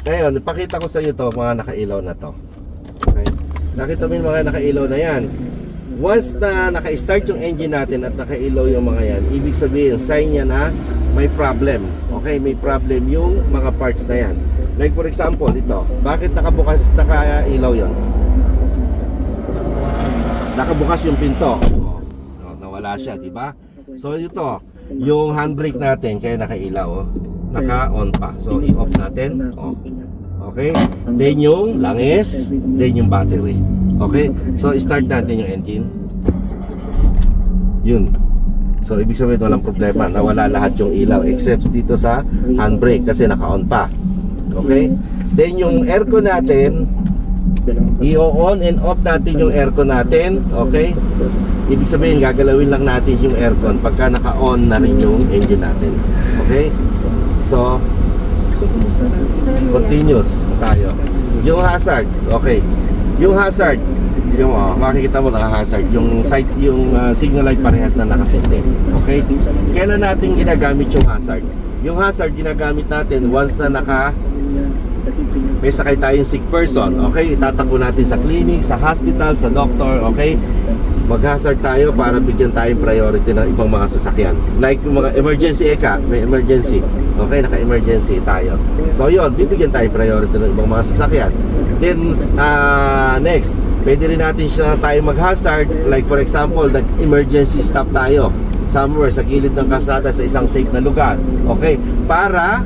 Ngayon, ipakita ko sa iyo to, mga nakailaw na to. Okay? Nakita mo yung mga nakailaw na yan. Once na naka-start yung engine natin at nakailaw yung mga yan, ibig sabihin, sign yan na may problem. Okay, may problem yung mga parts na yan. Like for example, ito. Bakit nakabukas, nakailaw yon? Nakabukas yung pinto. Oh, nawala siya, di ba? So ito, yung handbrake natin kaya nakailaw, oh. Naka-on pa. So i-off natin. Oh. Okay? Then yung langis, then yung battery. Okay? So start natin yung engine. Yun. So ibig sabihin walang problema, nawala lahat yung ilaw except dito sa handbrake kasi naka-on pa. Okay? Then yung aircon natin, i-on and off natin yung aircon natin. Okay? Ibig sabihin gagalawin lang natin yung aircon pagka naka-on na rin yung engine natin. Okay? So continuous tayo. Yung hazard, okay. Yung hazard, yung makikita mo naka-hazard, yung sight, yung signal light parehas na nakasete. Okay? Kailan natin ginagamit yung hazard? Yung hazard ginagamit natin once na may sakay tayong sick person, okay? Itatakbo natin sa clinic, sa hospital, sa doctor, okay? Mag-hazard tayo para bigyan tayong priority ng ibang mga sasakyan. Like yung mga emergency eka, may emergency, okay? Naka-emergency tayo. So yun, bibigyan tayong priority ng ibang mga sasakyan. Then, next, pwede rin natin siya tayo mag-hazard. Like for example, nag-emergency stop tayo somewhere sa gilid ng kalsada sa isang safe na lugar, okay? Para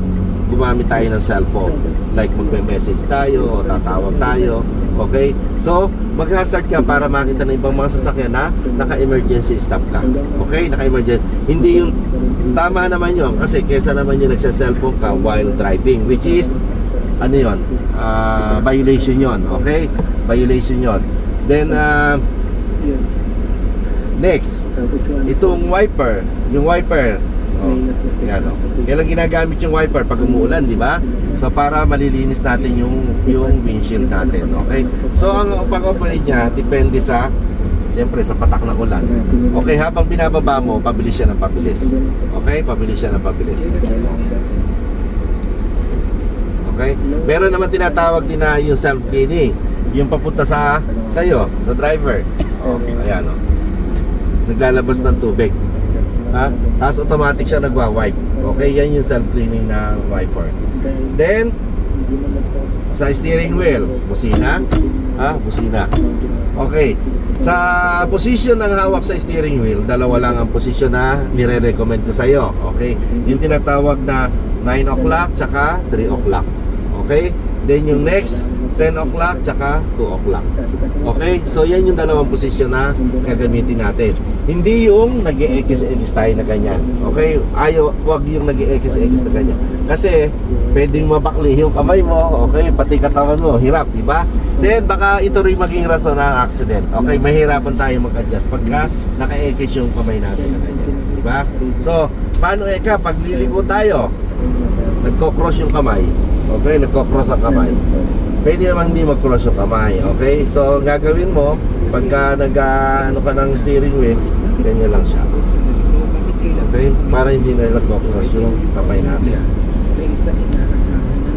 gumamit tayo ng cellphone. Like magme-message tayo o tatawag tayo. Okay? So, mag-hazard ka para makita ng ibang mga sasakyan na naka-emergency stop ka. Okay? Naka-emergency. Hindi yung tama naman yun kasi kesa naman yung nagsa-cellphone ka while driving, which is ano yun? Violation yun. Okay? Violation yun. Then, next, itong wiper. Yung wiper, yan, kailan ginagamit yung wiper pag umuulan, di ba? So para malilinis natin yung windshield natin, okay? So ang pag-operate niya depende sa siyempre sa patak ng ulan. Okay, habang binababa mo, pabilis siya ng pabilis. Okay? Pabilis siya ng pabilis. Okay? Meron naman tinatawag din na yung self-cleaning, yung papunta sa sayo, sa driver. Oh, ayan, oh. Naglalabas ng tubig. Ha? Tapos automatic siya nagwa-wipe. Okay, yan yung self-cleaning na wiper. Then sa steering wheel, busina. Ha? Busina. Okay. Sa position ng hawak sa steering wheel, dalawa lang ang position na nire-recommend ko sa iyo. Okay? Yung tinatawag na 9 o'clock tsaka 3 o'clock. Okay? Then yung next 10 o'clock tsaka 2 o'clock. Okay? So yan yung dalawang posisyon na gagamitin natin. Hindi yung nag-e-X-X tayo na ganyan. Okay? Ayaw, wag yung nag-e-X-X na ganyan. Kasi pwedeng mabakli yung kamay mo, okay? Pati katawan mo, hirap, di ba? Then baka ito rin maging rason ng accident. Okay? Mahirapan tayo mag-adjust pagka naka-X yung kamay natin na ganyan. Di ba? So, paano pag liliko tayo, nagko-cross yung kamay. Okay? Nagko-cross ang kamay. Pwede naman hindi mag-cross yung kamay. Okay? So, gagawin mo, pagka nag-ano ka ng steering wheel, ganyan lang siya. Okay? Para hindi na nag-cross yung kamay natin.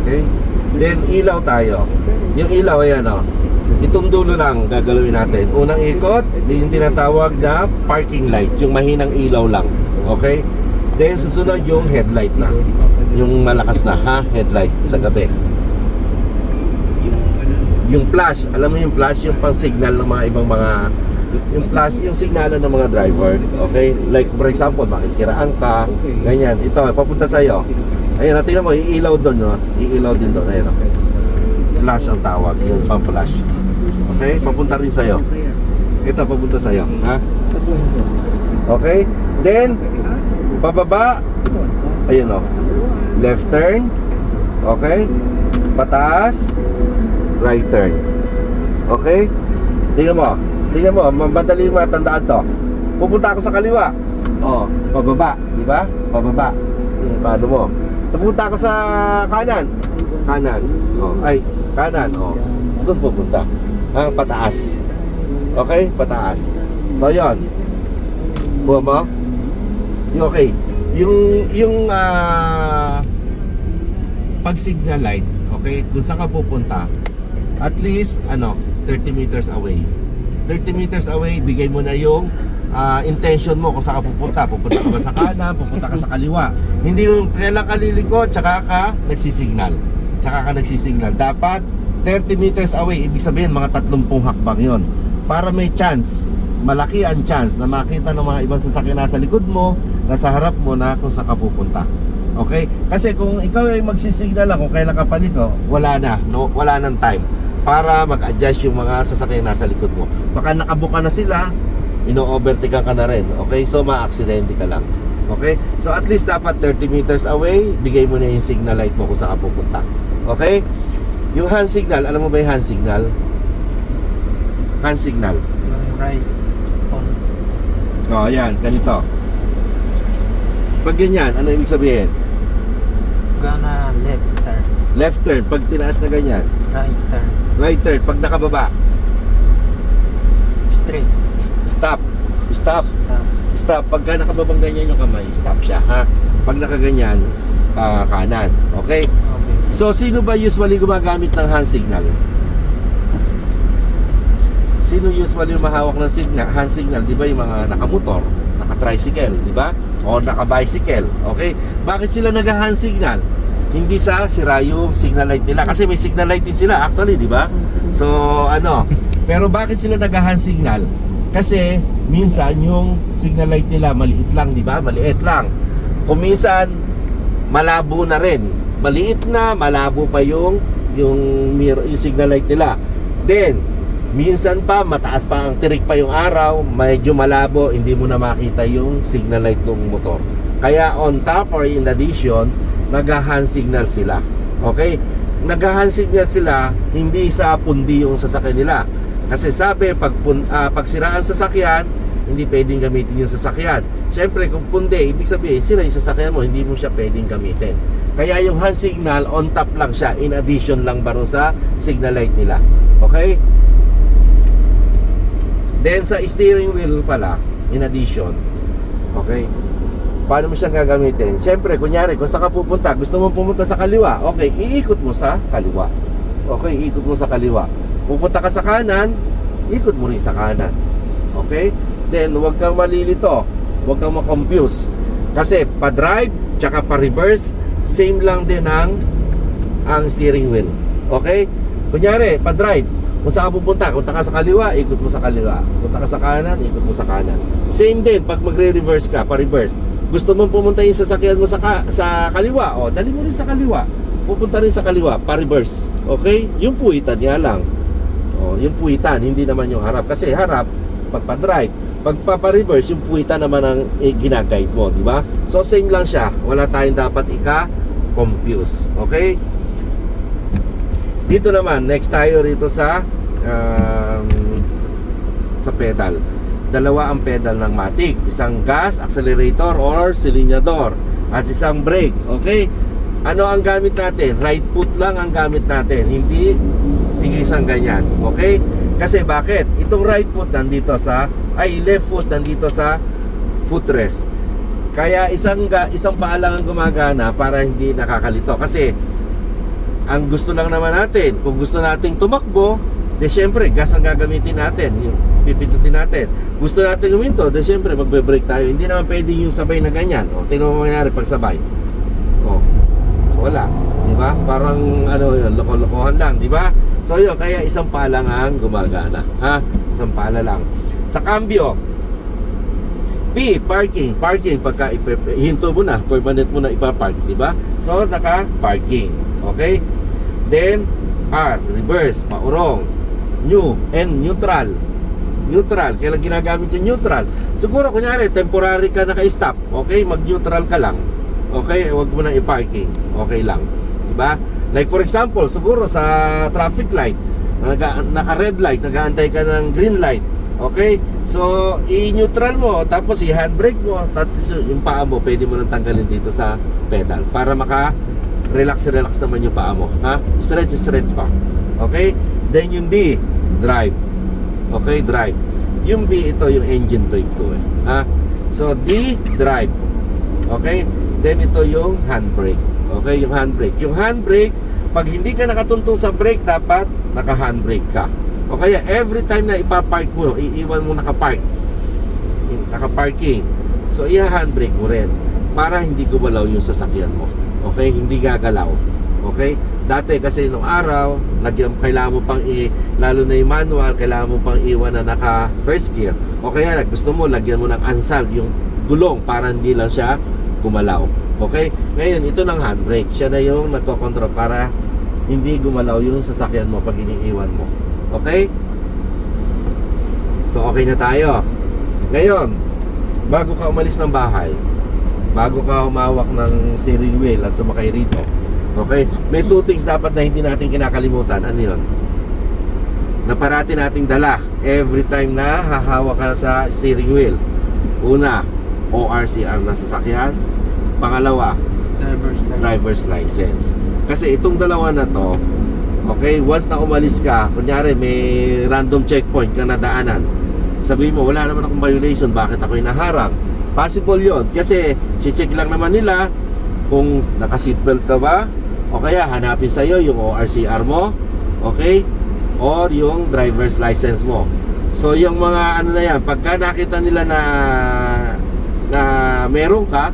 Okay? Then, ilaw tayo. Yung ilaw, ayan o. Itong dulo lang gagalawin natin. Unang ikot, yung tinatawag na parking light. Yung mahinang ilaw lang. Okay? Then, susunod yung headlight na. Yung malakas na, headlight sa gabi. Yung flash, alam mo yung flash, yung pang-signal ng mga ibang mga, yung flash, yung signalan ng mga driver. Okay? Like for example, makikiraan ka, ganyan. Ito, papunta sa'yo. Ayun, tingnan mo, iilaw doon, no? Iilaw din doon. Ayun, okay. Flash ang tawag, yung pang-flash. Okay? Papunta rin sa'yo. Ito, papunta sa'yo. Ha? Okay? Then, pababa. Ayun, o. Left turn. Okay? Pataas. Right turn. Okay? Tingnan mo. Tingnan mo, madali matandaan to. Pupunta ako sa kaliwa. Oh, pababa, di ba? Pababa. Paano mo? Pupunta ako sa kanan. Kanan. Oh, ay, kanan. Oh. Doon pupunta. Pataas. Okay? Pataas. So, yon. Kuha mo? Yung okay. Yung pag signal light, Okay? Kung saan ka pupunta, at least, 30 meters away. 30 meters away, bigay mo na yung intention mo kung saan ka pupunta. Pupunta ka ba sa kanan, pupunta ka sa kaliwa. Hindi yung kailan ka liliko, tsaka ka nagsisignal. Dapat 30 meters away, ibig sabihin mga 30 hakbang yon. Para may chance, malaki ang chance na makita ng mga ibang sasakyan nasa likod mo, nasa harap mo na kung saan ka pupunta. Okay? Kasi kung ikaw ay magsisignal lang kung kailan ka paliko, wala na, no? Wala nang time para mag-adjust yung mga sasakyan nasa likod mo. Baka nakabuka na sila, ino-overtaken ka na rin. Okay? So ma-aksidente ka lang. Okay? So at least dapat 30 meters away, bigay mo na yung signal light mo kung saan ka pupunta. Okay? Yung hand signal, alam mo ba yung hand signal? Hand signal. Right. Ayan, ganito. Pag ganyan, ano ibig sabihin? Gana left turn. Left turn, pag tinaas na ganyan. Right turn. Right turn, pag nakababa. Straight. Stop. Stop. Stop. Pagka nakababang ganyan yung kamay, stop siya, ha? Pag nakaganyan, kanan. Okay? Okay. So, sino ba usually gumagamit ng hand signal? Sino usually mahawak ng hand signal? Di ba yung mga nakamotor, naka-tricycle, di ba? O naka-bicycle, okay? Bakit sila nag-hand signal? Hindi sa sira yung signal light nila. Kasi may signal light din sila actually, di ba? So, pero bakit sila nag-hand signal? Kasi minsan yung signal light nila maliit lang, di ba? Maliit lang. Kung minsan malabo na rin. Maliit na, malabo pa yung mirror, yung signal light nila. Then minsan pa mataas pa ang tirik pa yung araw, medyo malabo, hindi mo na makita yung signal light ng motor. Kaya on top or in addition, nag-hand signal sila. Okay? Nag-hand signal sila hindi sa pundi yung sasakyan nila. Kasi sabi, pag siraan sasakyan, hindi pwedeng gamitin yung sasakyan. Siyempre, kung pundi, ibig sabihin, sira yung sasakyan mo, hindi mo siya pwedeng gamitin. Kaya yung hand signal, on top lang siya, in addition lang baro sa signal light nila. Okay? Then, sa steering wheel pala, in addition, okay? Paano mo siyang gagamitin? Siyempre, kunyari, kung saan ka pupunta, gusto mo pumunta sa kaliwa, okay, iikot mo sa kaliwa. Okay, iikot mo sa kaliwa. Pupunta ka sa kanan, ikot mo rin sa kanan. Okay? Then, huwag kang malilito. Huwag kang ma-confuse. Kasi, pa-drive, tsaka pa-reverse, same lang din ang steering wheel. Okay? Kunyari, pa-drive, kung saan ka pupunta, punta ka sa kaliwa, ikot mo sa kaliwa. Punta ka sa kanan, ikot mo sa kanan. Same din, pag magre-reverse ka, pa-reverse. Gusto mong pumunta yung sasakyan mo sa kaliwa, o, dali mo rin sa kaliwa. Pupunta rin sa kaliwa, pa-reverse. Okay? Yung puwitan niya lang. O, yung puwitan, hindi naman yung harap. Kasi harap, pagpa-drive. Pag pa-reverse, yung puwitan naman ang ginaguide mo, di ba? So, same lang siya. Wala tayong dapat confuse. Okay? Dito naman, next tayo rito sa pedal. Dalawa ang pedal ng Matic. Isang gas, accelerator, or silinyador. At isang brake. Okay? Ano ang gamit natin? Right foot lang ang gamit natin. Hindi isang ganyan. Okay? Kasi bakit? Itong right foot nandito left foot nandito sa footrest. Kaya isang paa lang ang gumagana para hindi nakakalito. Kasi ang gusto lang naman natin, kung gusto nating tumakbo, de syempre gas ang gagamitin natin, yung pipindutin natin. Gusto natin huminto, de syempre magbe-brake tayo. Hindi naman pwedeng yung sabay na ganyan. O, tingnan mo mangyari pag sabay. O, wala, di ba? Parang yun, loko-lokohan lang, di ba? So yun, kaya isang paa lang ang gumagana, ha? Isang pala lang. Sa cambio, P, parking, pagka hinto mo na, permanent mo na ipapark, di ba? So naka-parking, okay? Then R, reverse, paurong. New, N, neutral. Kailan ginagamit yung neutral? Siguro kunyari temporary ka naka-stop, okay? Mag-neutral ka lang. Okay, huwag mo nang i-parking. Okay lang. Diba? Like for example, siguro sa traffic light, naka-red light, nag-aantay ka ng green light. Okay? So, i-neutral mo, tapos i-handbrake mo, tapos yung paa mo, pwede mo nang tanggalin dito sa pedal para relax naman yung paa mo. Ha? Stretch pa. Okay? Then yung D, drive. Okay, drive. Yung B, ito yung engine brake to eh. Ha? So, D, drive. Okay? Then ito yung handbrake. Okay, yung handbrake. Yung handbrake, Pag hindi ka nakatuntong sa brake, dapat naka-handbrake ka. O kaya every time na ipapark mo, iiwan mo naka-parking. So i-handbrake mo rin para hindi gumalaw yung sasakyan mo. Okay? Hindi gagalaw. Okay? Dati kasi nung araw, kailangan mo pang lalo na yung manual, kailangan mo pang iwan na naka first gear. O kaya gusto mo, lagyan mo ng ansal yung gulong para hindi lang siya gumalaw. Okay? Ngayon, ito ng handbrake. Siya na yung nagkokontrol para hindi gumalaw yung sasakyan mo pag iniiwan mo. Okay? So, okay na tayo. Ngayon, bago ka umalis ng bahay, bago ka humawak ng steering wheel at sumakay rito, okay? May two things dapat na hindi natin kinakalimutan. Ano yun? Na parati nating dala every time na hahawak ka sa steering wheel. Una, ORCR na sasakyan. Pangalawa, driver's license. Kasi itong dalawa na to, okay, once na umalis ka, kunyari may random checkpoint ka nadaanan, sabihin mo, wala naman akong violation, bakit ako inaharang? Possible yon kasi si-check lang naman nila kung naka-seatbelt ka ba, o kaya hanapin sa'yo yung ORCR mo, okay, or yung driver's license mo. So yung mga ano na yan, pagka nakita nila na meron ka,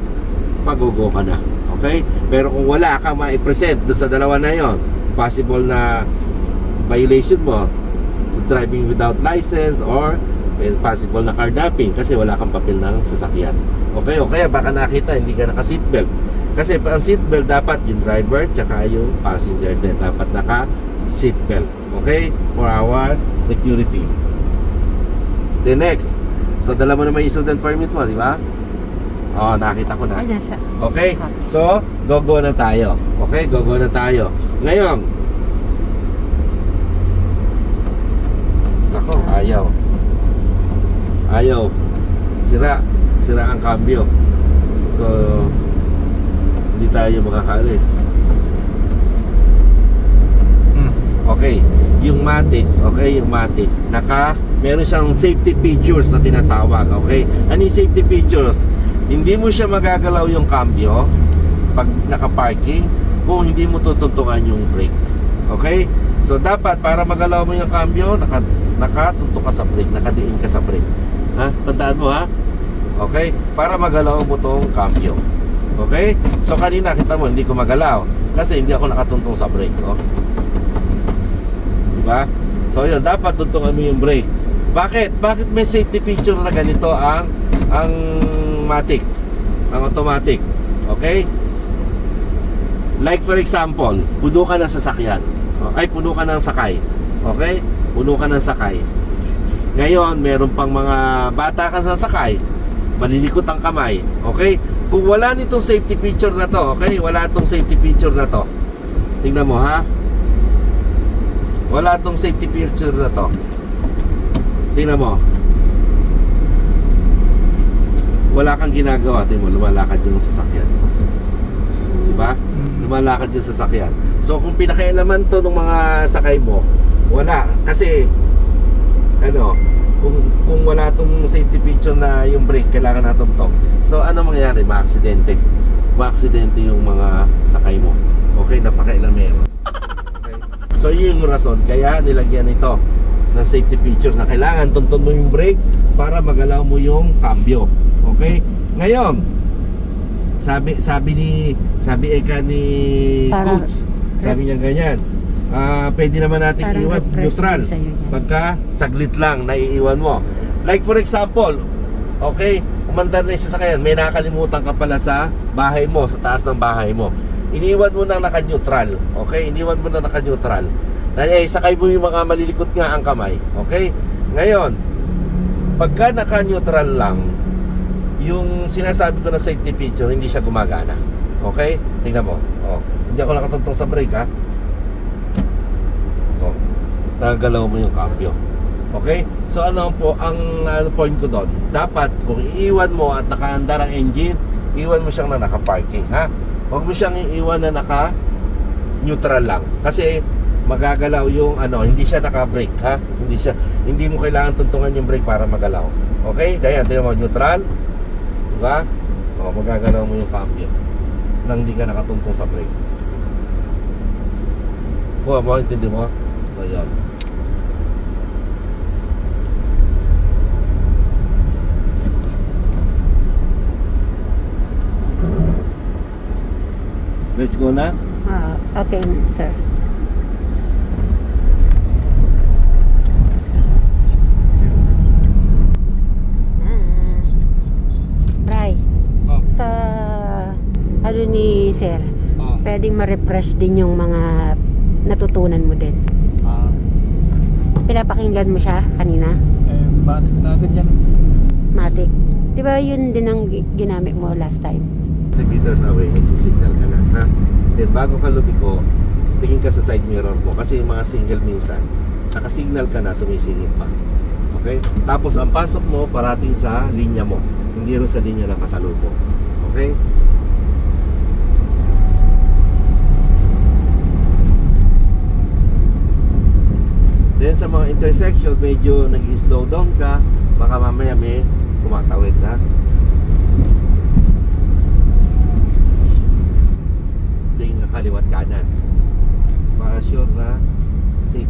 pagugo ka na. Okay? Pero kung wala ka ma-present doon sa dalawa na yon, possible na violation mo, driving without license, or possible na carnapping kasi wala kang papel ng sasakyan. Okay? O kaya baka nakita hindi ka naka-seatbelt. Kasi ang seatbelt dapat yung driver tsaka yung passenger din dapat naka-seatbelt. Okay? For our security. The next. So dala mo na may student permit mo, di ba? Oh, nakita ko na. Ayan siya. Okay? So, go na tayo. Okay? Go na tayo. Ngayon. Ako, ayaw. Sira ang cambio. So, hindi tayo makakaalis. Okay, yung Matic, meron siyang safety features na tinatawag, okay? Ano yung safety features? Hindi mo siya magagalaw yung cambio pag naka-parking kung hindi mo tutuntungan yung brake. Okay? So dapat para magalaw mo yung cambio, nakatunto ka sa brake, nakadiin ka sa brake. Ha? Tandaan mo ha? Okay? Para magalaw mo tong cambio. Okay? So kanina kita mo hindi ko magalaw kasi hindi ako nakatuntong sa brake, oh. Diba? So yun, dapat tuntungan mo yung brake. Bakit? Bakit may safety feature na ganito ang Matic, ang automatic? Okay? Like for example, puno ka ng sasakyan. Puno ka ng sakay. Okay? Puno ka ng sakay. Ngayon, meron pang mga bata ka sa sakay. Malilikot ang kamay. Okay? Kung wala nitong safety feature na to, okay? Wala tong safety feature na to. Tingnan mo ha. Wala tong safety feature na to. Tingnan mo. Wala kang ginagawa, tingnan mo, lumalakad yung sasakyan. Diba? Lumalakad yung sasakyan. So kung pinakailaman to ng mga sakay mo, wala. Kasi kung wala tong safety feature na yung brake, kailangan natin to. So ano mangyayari? Ma-aksidente yung mga sakay mo. Okay, napakailamero. Okay. So yun yung rason kaya nilagyan ito ng safety feature na kailangan tuntun mo yung brake para magalaw mo yung cambio. Okay? Ngayon, sabi eka ni coach, sabi niya ganyan, pwede naman natin iwan neutral pagka saglit lang naiiwan mo. Like for example, okay, umandar na yung sasakyan, may nakalimutan ka pala sa bahay mo, sa taas ng bahay mo. Iniwan mo na naka-neutral. Okay? Iniwan mo na naka-neutral. Sakay mo yung mga malilikot nga ang kamay. Okay? Ngayon, pagka naka-neutral lang, yung sinasabi ko na safety feature, hindi siya gumagana. Okay? Tingnan mo. Oh, hindi ako nakatuntong sa brake, ha? Oh, nagalaw mo yung cambio. Okay? So ano po ang point ko doon? Dapat kung iiwan mo at nakaandar ang engine, iwan mo siyang na naka-parking, ha? Huwag mo siyang iiwan na naka-neutral lang. Kasi magagalaw yung hindi siya naka-brake, ha? Hindi mo kailangan tuntungan yung brake para magalaw. Okay? Kaya tingnan mo, neutral. Diba? O, magagalaw mo yung cambio nang hindi ka nakatuntong sa brake. Nakuha mo, intindi mo? So, yan. Let's go na. Okay, sir. Bray, Oh. sa ano ni sir, Oh. pwedeng ma-refresh din yung mga natutunan mo din. Ah. Pinapakinggan mo siya kanina? Matik na agad yan. Matic. Di ba yun din ang ginamit mo last time? 3 meters away, nagsisignal ka na, ha? Then bago ka lumiko, tingin ka sa side mirror mo kasi yung mga single minsan, nakasignal ka na, sumisingit pa. Okay? Tapos ang pasok mo parating sa linya mo, hindi rin sa linya ng kasalubong. Okay? Then sa mga intersection, medyo nag-slow down ka, baka mamaya may kumatawid na. Tingin ka kaliwat kanan para sure na safe.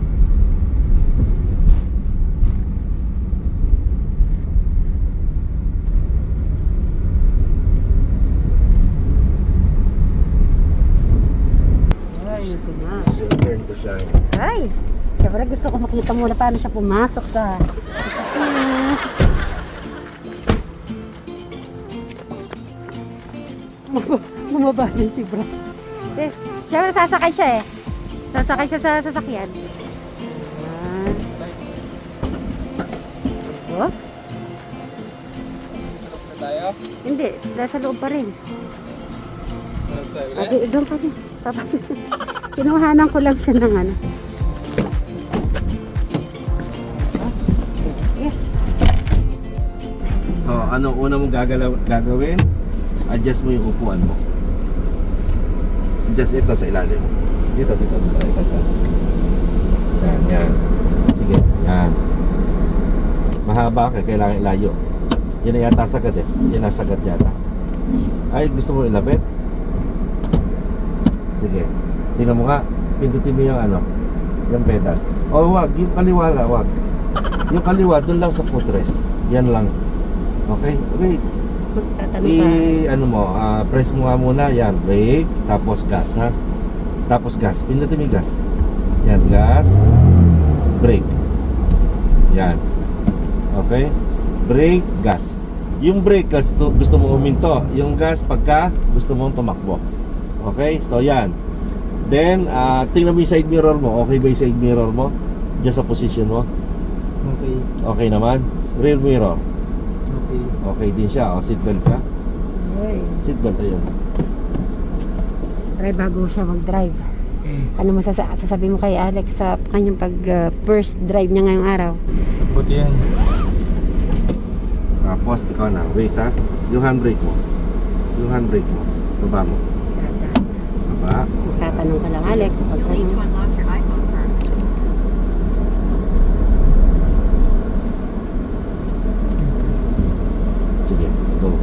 Ay, ito na. Your turn to shine. Ay! Siyempre gusto ko makita muna paano siya pumasok sa... Bumaba din si bro. Eh, siyempre sasakay siya eh. Sasakay siya sa sasakyan. Ayan. Oh? Salap na tayo. Hindi, nasa loob pa rin. Salap tayo ulit. Ate, doon pa rin. Kinuhanan ko lang siya ng ano. So, ano una mong gagawin? Adjust mo yung upuan mo. Adjust ito sa ilalim. Dito. Yan. Sige, yan. Mahaba ka, kailangan ilayo. Yan na yata sagad eh. Yan na sagad yata. Ay, gusto mo ilapit? Sige. Tingnan mo nga. Pindutin mo yung ano, yung pedal. O wag, yung kaliwa lang, wag. Yung kaliwa, dun lang sa footrest. Yan lang. Okay? Wait. Ano mo, press mo nga muna. Yan, brake. Tapos gas, ha? Tapos gas. Pindutin mo yung gas. Yan, gas. Brake. Yan. Okay? Brake, gas. Yung brake, gusto mo huminto. Yung gas, pagka gusto mong tumakbo. Okay? So, yan. Then, tingnan mo yung side mirror mo. Okay ba yung side mirror mo? Diyan sa position mo. Okay. Okay naman. Rear mirror. Okay. Okay din siya. O, seatbelt ka. Uy, Seatbelt, ayun. try bago siya mag-drive. Ano mo sasabihin mo kay Alex sa kanyang first drive niya ngayong araw? Buti yan. Tapos, ikaw na. Wait, ha? Yung handbrake mo. Yung handbrake mo. Baba mo. Baba. Tatanong ka lang, Alex. Pag You'll need to unlock your iPhone first. Sige, go.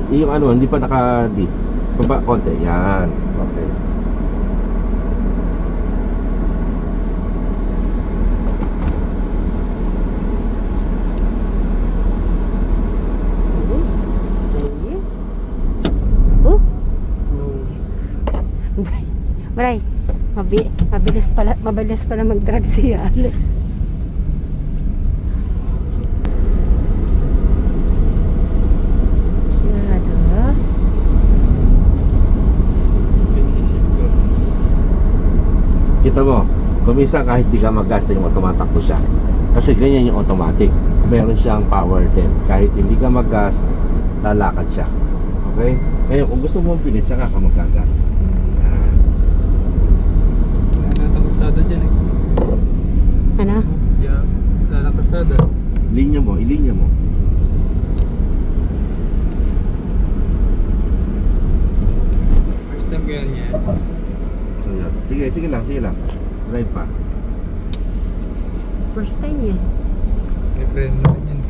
Yung ano, hindi pa naka-dip. Baba, konti. Yan. Okay. Oh, Bray, mabilis pala mag-drive si Alex. Kita mo, kuminsan kahit di ka mag-gas yung tumatakbo siya. Kasi ganyan yung automatic. Meron siyang power din. Kahit hindi ka mag-gas, lalakad siya. Okay? Ngayon, kung gusto mong bilis, saka ka mag-gas. Yan. Lalakasada dyan eh. Ano? Yeah. Lalakasada. Ilinya mo. First time kaya niya. So, yun. Sige lang. Drive pa. First time yan. May friend naman yan.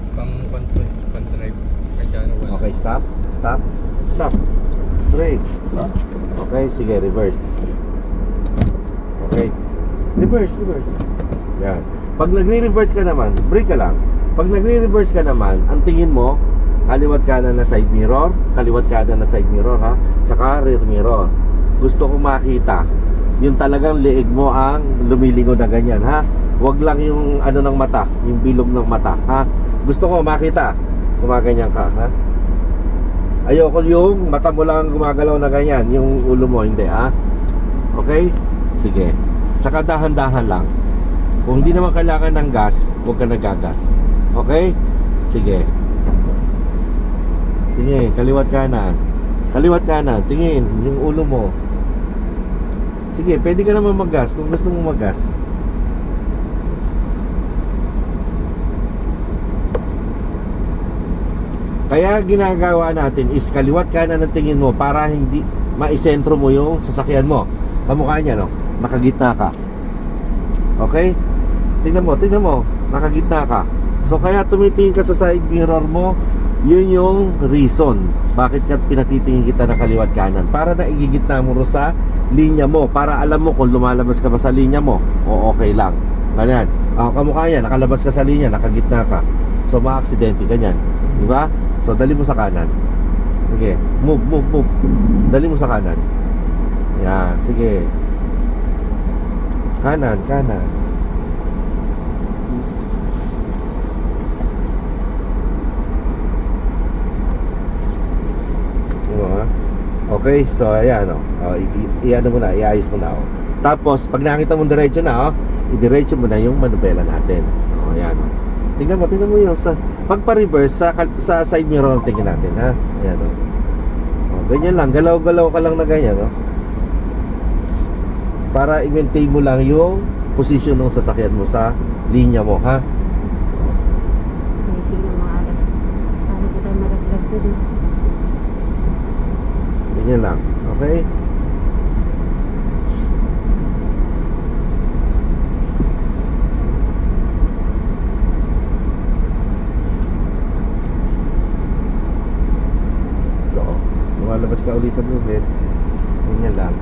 Pang-drive. Kahit ano wala. Okay, stop. Brake. Okay, sige, reverse. Okay. Reverse, reverse. Yan. Pag nagre-reverse ka naman, brake ka lang. Pag nagre-reverse ka naman, ang tingin mo, kaliwat kanan na side mirror, kaliwat kanan na side mirror ha, tsaka rear mirror. Gusto ko makita yung talagang leeg mo ang lumilingon na ganyan ha. Huwag lang yung ano ng mata, yung bilog ng mata ha. Gusto ko makita gumaganyan ka ha. Ayoko yung mata mo lang gumagalaw na ganyan, yung ulo mo hindi ha. Okay? Sige. Tsaka dahan-dahan lang. Kung hindi naman kailangan ng gas, huwag ka nagagas. Okay? Sige. Tingin, kaliwat kanan. Kaliwat kanan, tingin, yung ulo mo. Sige, pwede ka naman mag-gas kung gusto mo mag-gas. Kaya ginagawa natin is kaliwat kanan ang tingin mo para hindi maisentro mo yung sasakyan mo. Kamukha niya, no? Nakagitna ka. Okay? Tingnan mo, nakagitna ka. So kaya tumitingin ka sa side mirror mo, yun yung reason bakit ka pinatitingin kita na kaliwat kanan, para na igigitna mo ro sa linya mo, para alam mo kung lumalabas ka ba sa linya mo o okay lang. Ganyan. Kamukha yan, nakalabas ka sa linya, nakagitna ka. So ma-aksidente ka niyan. Di ba? So dali mo sa kanan. Sige, move. Dali mo sa kanan. Yan, sige. Kanan. Okay, so ayan i-ano mo na, iayos mo na Tapos, pag nakita mo diretso na i-diretso mo na yung manubela natin. Ayan Tingnan mo yung pag pa-reverse sa side mirror tingnan natin ha. Ayan ganyan lang, galaw-galaw ka lang na ganyan para i-maintain mo lang yung position ng sasakyan mo sa linya mo ha. Tingnan mo alas. Paano ko tayo maraglag ko din? Ganyan lang, okay? Lumalabas ka uli sa bluebird. Ganyan lang.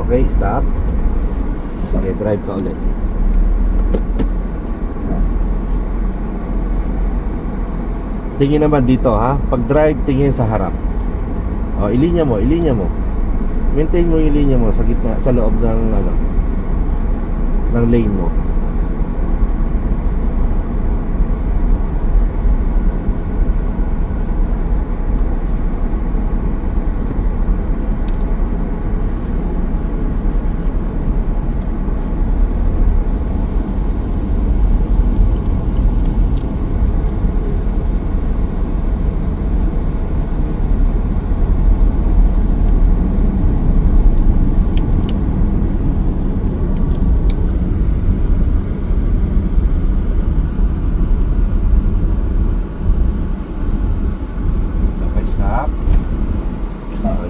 Okay, stop. Sige, drive ka ulit. Tingin naman dito ha. Pag drive, tingin sa harap. Ilinya mo. Maintain mo yung linya mo sa gitna, sa loob ng ng lane mo.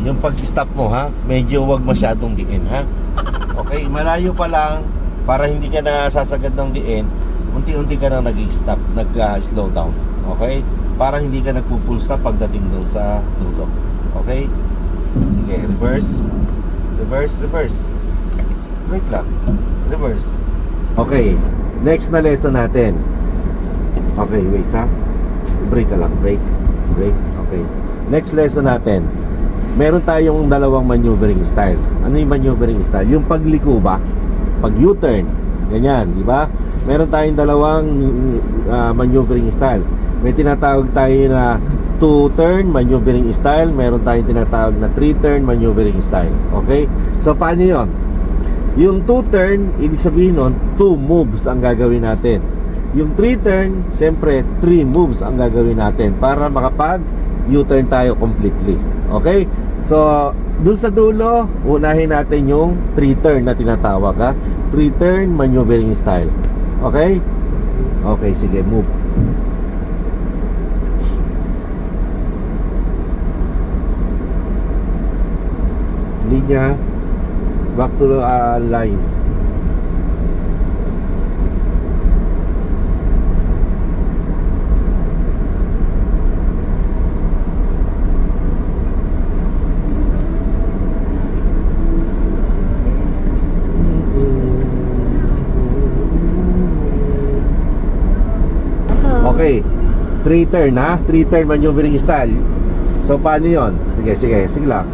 Yung pag-stop mo ha, medyo wag masyadong diin ha. Okay, malayo pa lang para hindi ka na sasagad ng diin, unti-unti ka na nag-stop, nag-slow down. Okay? Para hindi ka nagpo-full stop pagdating doon sa dulo. Okay? Sige, reverse. Brake lang. Reverse. Okay, next na lesson natin. Okay, wait ha. Brake ka lang, brake. Okay. Next lesson natin. Meron tayong dalawang maneuvering style. Ano yung maneuvering style? Yung pagliko ba? Pag U-turn. Ganyan, di ba? Meron tayong dalawang maneuvering style. May tinatawag tayo na 2-turn maneuvering style. Meron tayong tinatawag na 3-turn maneuvering style. Okay? So, paano yun? Yung 2-turn, ibig sabihin nun, 2 moves ang gagawin natin. Yung 3-turn, siyempre, 3 moves ang gagawin natin para makapag U-turn tayo completely. Okay? So, dun sa dulo, unahin natin yung 3-turn na tinatawag ha. 3-turn maneuvering style. Okay? Okay, sige, move. Linya. Back to the line. Okay. 3 turn ha. 3 turn maneuvering style. So paano yun? Sige lang.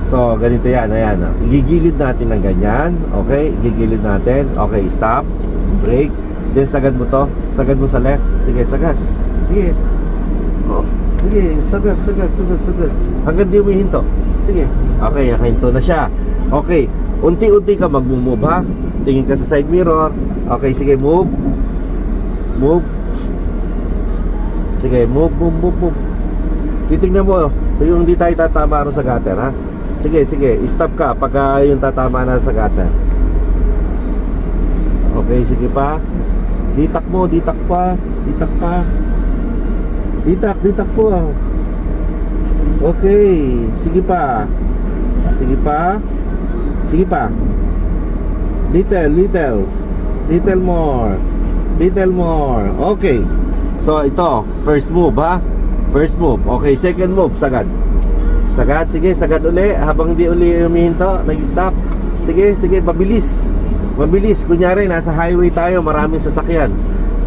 So ganito yan. Ayan. Igigilid natin ng ganyan. Okay. Igigilid natin. Okay. Stop. Brake. Then sagad mo to. Sagad mo sa left. Sige. Sagad. Sige. Oh. Sige. Sagad. Hanggang di umihinto. Sige. Okay. Nakahinto na siya. Okay. Unti-unti ka mag-move ha. Tingin ka sa side mirror. Okay. Sige. Move. Sige, move. Titignan mo, yung hindi tayo tatama rin sa gutter, ha? Sige, stop ka pag yung tatama na sa gutter. Okay, sige pa. Ditak pa. Ditak po. Okay, sige pa. Little more. Okay. So ito, first move ha. Okay, second move, sagad. Sige, sagad uli. Habang hindi uli humihinto, nag-stop. Sige, mabilis. Kunyari, nasa highway tayo, maraming sasakyan.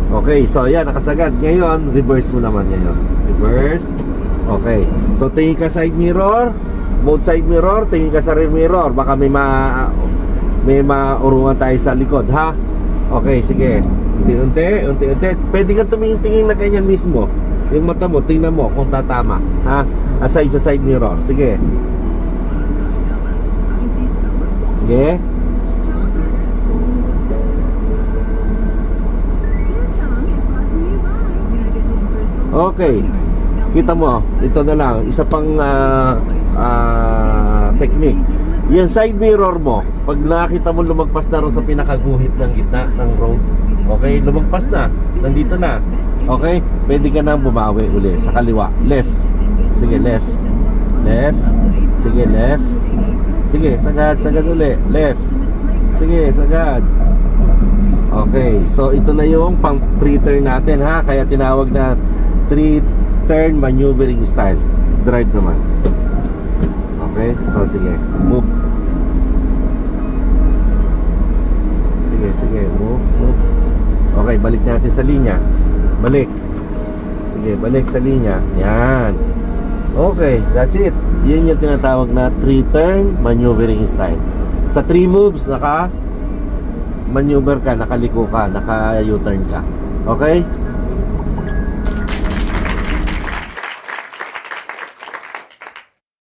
Okay, so yan, nakasagad. Ngayon, reverse mo naman ngayon. Reverse. Okay. So tingin ka side mirror, mode side mirror, tingin ka sa rear mirror. Baka may maurungan tayo sa likod, ha? Okay, sige. Unti-unti. Pwede ka tumingin na ganyan mismo. Yung mata mo, tingnan mo kung tatama, ha? Aside sa side mirror. Sige. Okay. Kita mo, ito na lang. Isa pang technique. Yung side mirror mo, pag nakita mo lumagpas na rin sa pinakaguhit ng gitna ng road, okay, lumagpas na, nandito na, okay, pwede ka na bumawi uli sa kaliwa, left. Sige, left. Sige, sagad uli, left. Sige, sagad. Okay, so ito na yung pang 3 turn natin, ha, kaya tinawag na 3 turn maneuvering style. Drive naman. Okay, so sige, move. Sige, move. Okay, balik natin sa linya. Balik. Sige, balik sa linya. Yan. Okay, that's it. Yun yung tinatawag na 3 turn maneuvering style. Sa 3 moves, naka-maneuver ka, nakaliko ka, naka-U-turn ka. Okay?